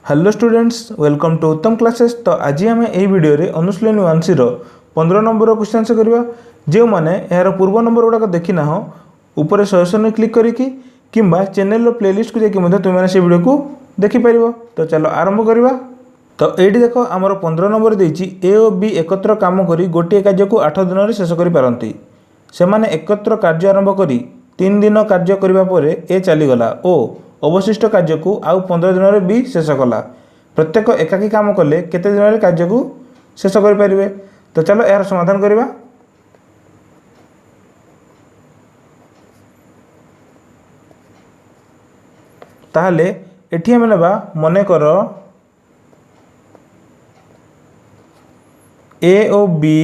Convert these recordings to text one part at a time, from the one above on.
Hello students, welcome to उत्तम classes. तो आज आम यही वीडियो रे अनुशीलन 1C 15 नंबर क्वेश्चन आंसर करवा। जो मैंने यार पूर्व नंबर गुड़ाक देखी ना ऊपर सजेसन क्लिक करके किंबा चैनल प्लेलिस्ट को जाकि तुम्हें से वीडियो को देखिपर। तो चलो आरंभ करवा। तो ये देख आमर 15 नंबर देती ए और बी एकत्र काम कर गोटे कार्य को 8 दिन में शेष करपारती। से माने एकत्र कार्य आरंभ कर 3 दिन कार्य करने पर ए चलीगला और अवशिष्ट कार्य को आउ 15 दिन में बी शेष कला। प्रत्येक एकाकी काम कले केते दिन में कार्य को शेष करें। तो चलो यार समाधान करवा। ताहले एठी हम नेबा मने कर ए और बी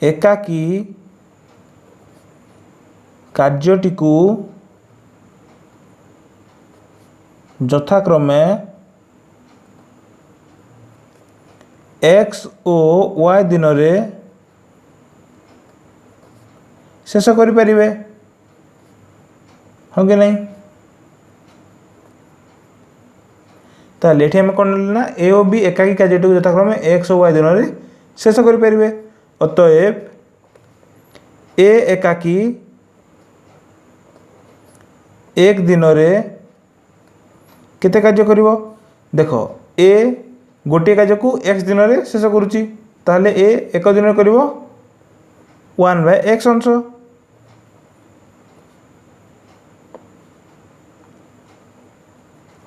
एकाकी कार्यटी को यथाक्रमे एक्स और वाई दिन में शेष करें। हाँ कि नहीं? ताहले एठी हम कौन ना ए और बी एकाकी कार्य को यथाक्रमे एक्स और वाई दिन में शेष करें। अतएव ए एकाकी एक दिन में केते कार्य करिवो। देखो ए गोटे कार्य को एक्स दिन में शेष करुच्ची, ताहले ए एक दिन में करिवो 1/x अंश।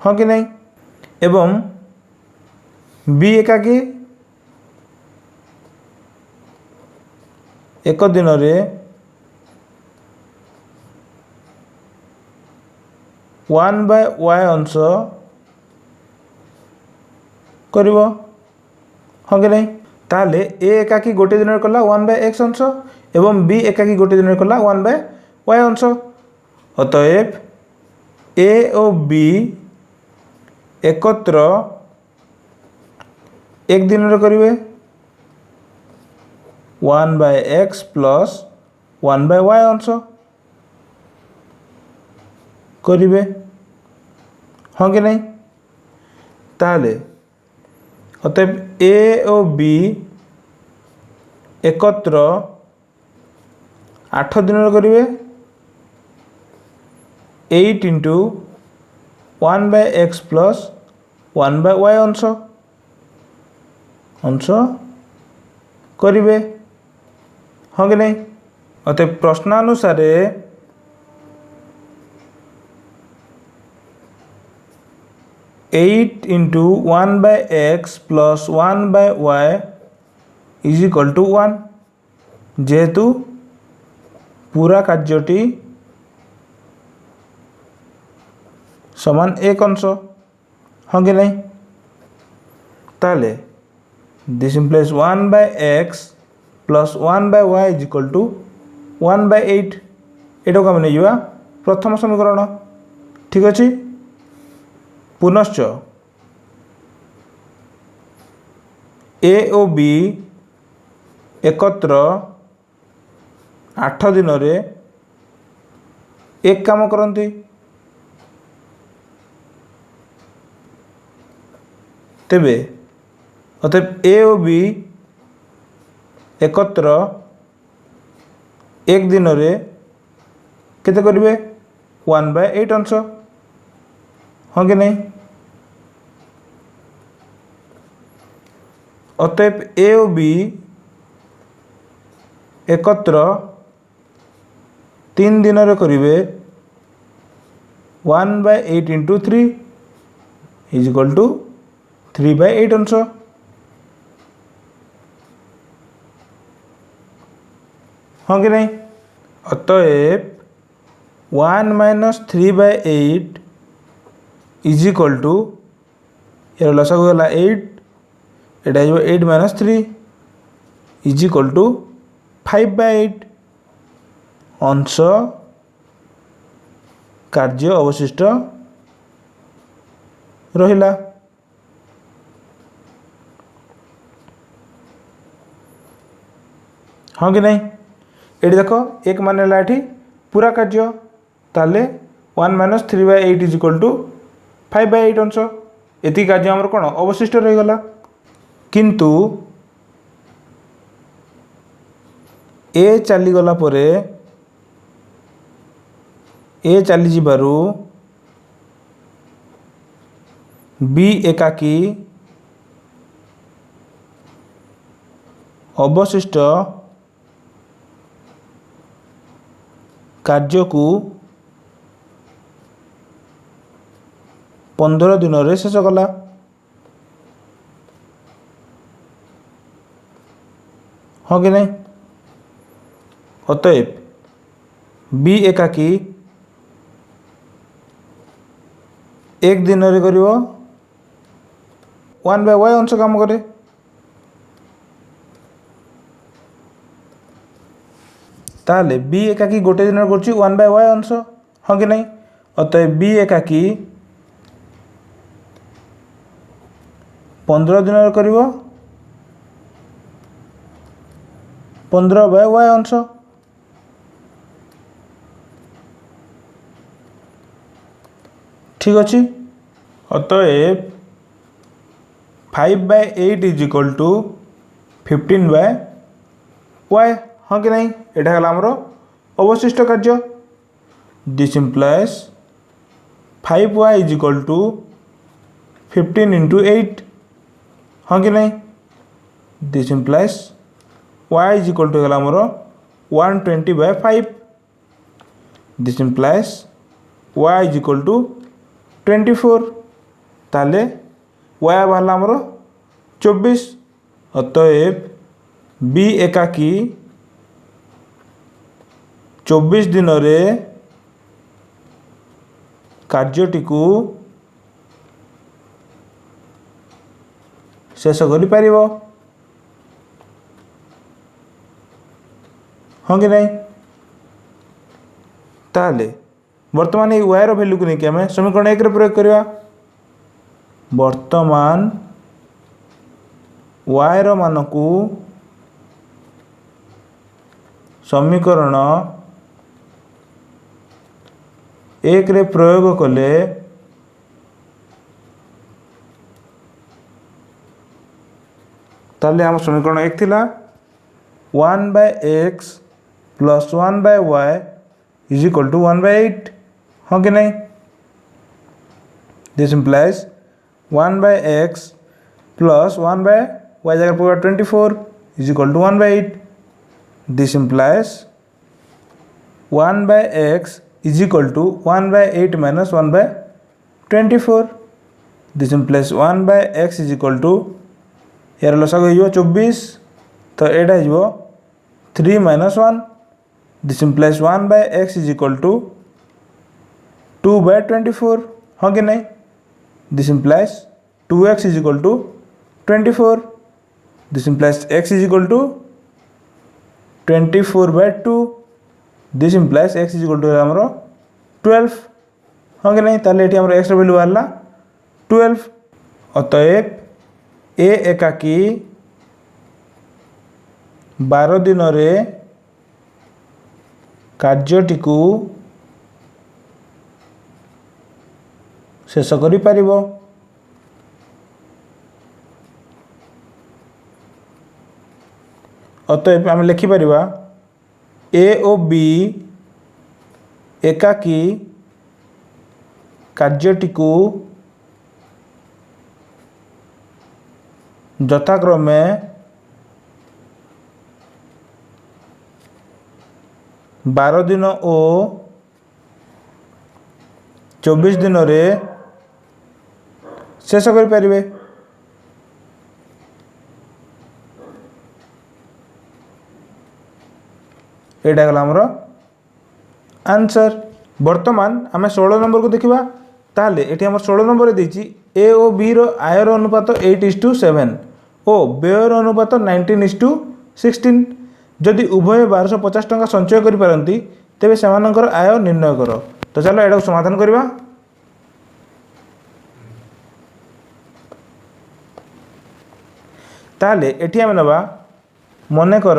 हाँ कि नहीं? एवं बी एकाकी एक दिन में 1/y अंश करिवो। हाँ कि नहीं? ताहले ए एकाकी गोटे दिन में कला 1/x अंश एवं बी एकाकी गोटे दिन में कला 1/y अंश। अतएव ए और बी एकत्र एक दिन में करेंगे 1/x प्लस 1/y अंश करेंगे। हाँ कि नहीं? ताहले अतएव ए और बी एकत्र 8 दिन में करेंगे 8 इंटू 1/x प्लस 1/y अंश करेंगे। हाँ कि नहीं? अतएव प्रश्नानुसार 8 into 1/x plus 1/y is equal to 1। जेहेतु पूरा कार्यटी समान एक अंश। हाँ कि नहीं? ताले this implies 1/x plus 1/y is equal to 1/8। एटा को आम नहीं प्रथम समीकरण। ठीक अच्छे। पुनश्च ए और बी एकत्र 8 दिन में एक काम करती। तेबे अतएव ए और बी एकत्र एक दिन में केते करेंगे 1/8 अंश। हाँ कि नहीं? अतएव ए और बी एकत्र 3 दिन में करेंगे 1/8 इंटू 3 इज इक्वल टू 3/8 अंश। हाँ कि नहीं? अतएव 1 माइनस 3/8 इज इक्वल टू यार लसागु गला 8, एटा 8 माइनस 3 इज इक्वल टू 5/8 अंश कार्य अवशिष्ट रहिला। हाँ कि नहीं? ये देख एक मान ये पूरा कार्य ताले 1 - 3/8 = 5/8 अंश। एति कार्य आमर कौन अवशिष्ट रहीगला किंतु ए चलीगला परे ए चली जिबारु बी एकाकी अवशिष्ट कार्य को 15 दिन रे शेष कला। हाँ कि नहीं? अतएव बी एकाकी एक दिन रे करिवो 1/y अंश काम करे। ताले बी एकाकी गोटे दिन करछि 1/y अंश। हाँ कि नहीं? अतएव बी एकाकी 15 दिन करिवो 15/y अंश। ठीक अच्छे। अतएव 5/8 इज इक्वल टू 15/y। हाँ कि नहीं? यहाँ है आमर अवशिष्ट कार्य। This implies 5y is equal to 15 into 8। हाँ कि नहीं? This implies y is equal to है आमर 120/5। This implies y is equal to 24। ताले y बाहर आमर 24। अतएव बी एकाकी 24 दिन रे कार्यटी को शेष करि परिबो। हाँ कि नहीं? ताले वर्तमान ये y रो वैल्यू को नहीं आम समीकरण 1 रे प्रयोग करवा। वर्तमान y रो मान को समीकरण 1 रे प्रयोग कले ताले आम समीकरण 1 थिला 1/x plus 1/y is equal to 1/8। हाँ कि नहीं? This implies 1/x plus 1/y जगह पर 24 is equal to 1/8। This implies 1/x is equal to 1/8 minus 1/24। This implies 1/x is equal to यार लसागु हो 24 तो एटा हो 3 minus 1। This implies 1/x is equal to 2/24। हाँ कि नहीं? This implies 2x is equal to 24। This implies x is equal to 24/2। This implies x is equal to आमर 12। हाँ कि नहीं? ताले एटी आमर x रो वैल्यू बाहरला 12। अतएव ए एकाकी 12 दिन रे कार्यटी को शेष करि परिबो। अतएव आम लिखि परिबा ए ओ बी एकाकी कार्यटी को यथाक्रमे 12 दिन ओ 24 दिन रे शेष करि परिबे। एटा गला हमरो आंसर। वर्तमान आम 16 नंबर को देखा। ताले एटी हमर 16 नंबर रे देछि ए ओ बी रो आयर अनुपात 8:7 ओ व्ययर अनुपात 19:16। जदि उभय 1250 टंका संचय करि पारंती तेबे सेमानकर आय निर्णय करो। तो चलो एटा समाधान करबा। ताले एटी आम नबा मने कर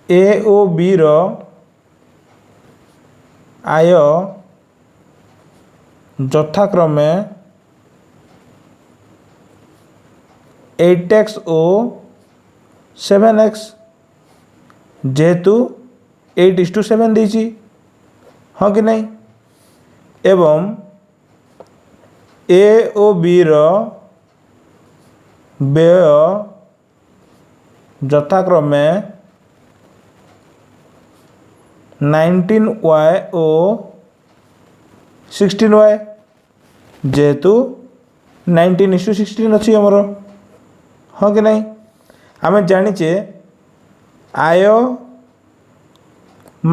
ए ओ बी रो आय ଯଥାକ୍ରମେ 8x ଓ 7x जेहेतु 8:7 देछि हाँ कि नहीं एवं ए ओ बी रो व्यय यथाक्रमे 19y ओ 16y जेहेतु 19:16 अच्छी आमर हाँ कि नहीं आम जाचे आय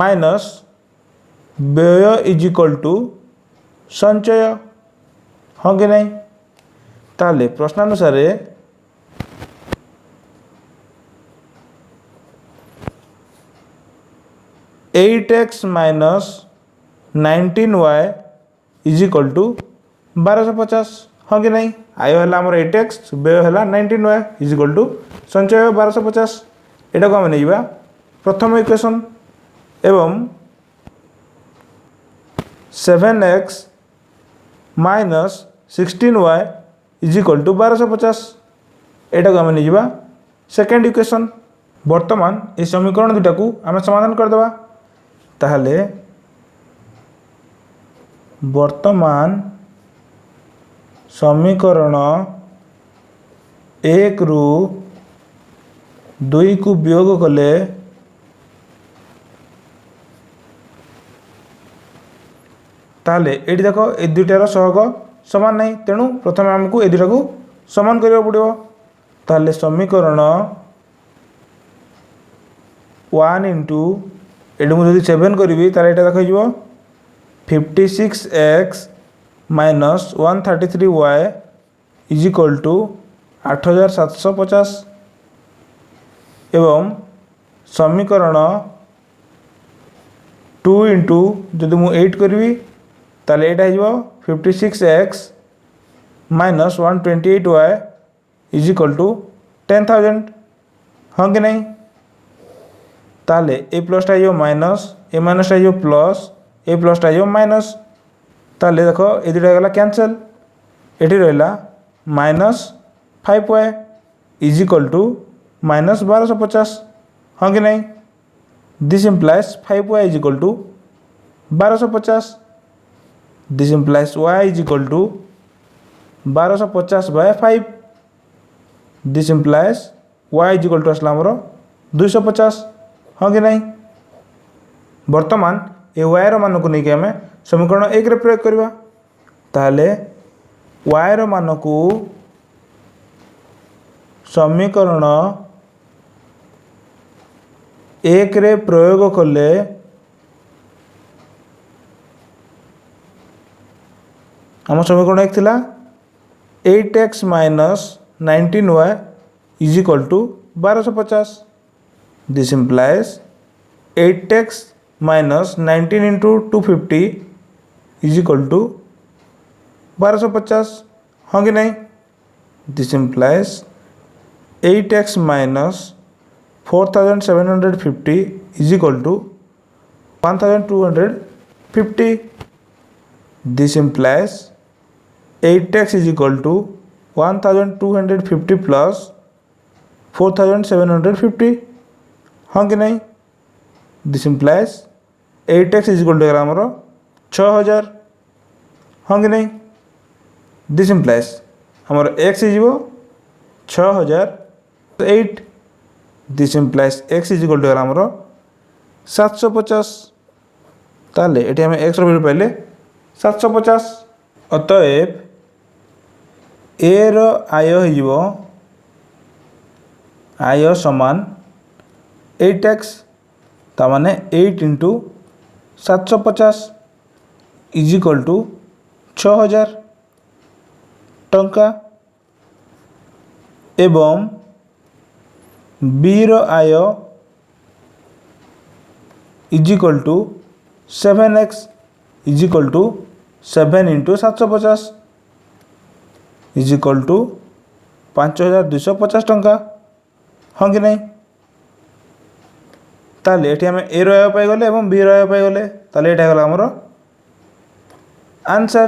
माइनस व्यय इज इक्वल टू संचय हाँ कि नहीं ताले प्रश्नानुसार 8x minus 19y is equal to 1250 हाँ कि नहीं आय है आमर 8x व्यय है 19y इज इक्वल टू संचय 1250 एटा को आम नहीं प्रथम इक्वेशन एवं 7x minus 16y is equal to 1250 एटा को आम नहीं सेकेंड इक्वेशन वर्तमान ये समीकरण दुटा को आम समाधान करदे ताहले वर्तमान समीकरण 1 रु 2 को वियोग कले ताले एटी देख ए दुटार सहग समान नहीं तेणु प्रथम आमको ए दुटा को समान करने पड़ो ताले समीकरण 1 इंटू एटी मुझे 7 करी ताले एटा देखो 56x minus 133y is equal to 8750 एवं समीकरण 2 इंटू जदि मु 8 करी ताले एटा हो 56x minus 128y is equal to 10,000 हाँ कि नहीं ताले ए प्लसटा हो माइनस ए माइनसटा हो प्लस ए प्लसटा हो माइनस ताले देख ए दुटा गला कैंसल एटी रहा minus 5y is equal to minus 1250 हाँ कि नहीं this implies 5y is equal to 1250 this implies y is equal to 1250/5 this implies y is equal to आसला आमर 250 हाँ कि नहीं वर्तमान ए y रो मान को लेकिन आम समीकरण 1 रे प्रयोग करवा ताले y रो मान को समीकरण 1 रे प्रयोग कले आम समीकरण 1 थिला 8x minus 19y is equal to 1250 this implies 8x minus 19 into 250 is equal to 1250 हाँ कि नहीं this implies 8x minus 4750 is equal to 1250 this implies 8x is equal to 1250 plus 4750 हाँ कि नहीं this implies 8x is equal to आमर 6000 हाँ कि नहीं दिस इम्प्लाइज आमर x is 6008 this implies x is equal to आमर 750 ताले ये आम x वैल्यू पाइले 750 अतएव ए रो आय हो आय समान 8x तामाने 8 इंटू 750 इज इक्वल टू 6000 टंका एवं बी रो आय is equal to 7x is equal to 7 into 750 is equal to 5250 टंका हाँ कि नहीं ताले ये आम ए रहा पाईगले और बी रहा पाईगले ताले ये आमर आंसर।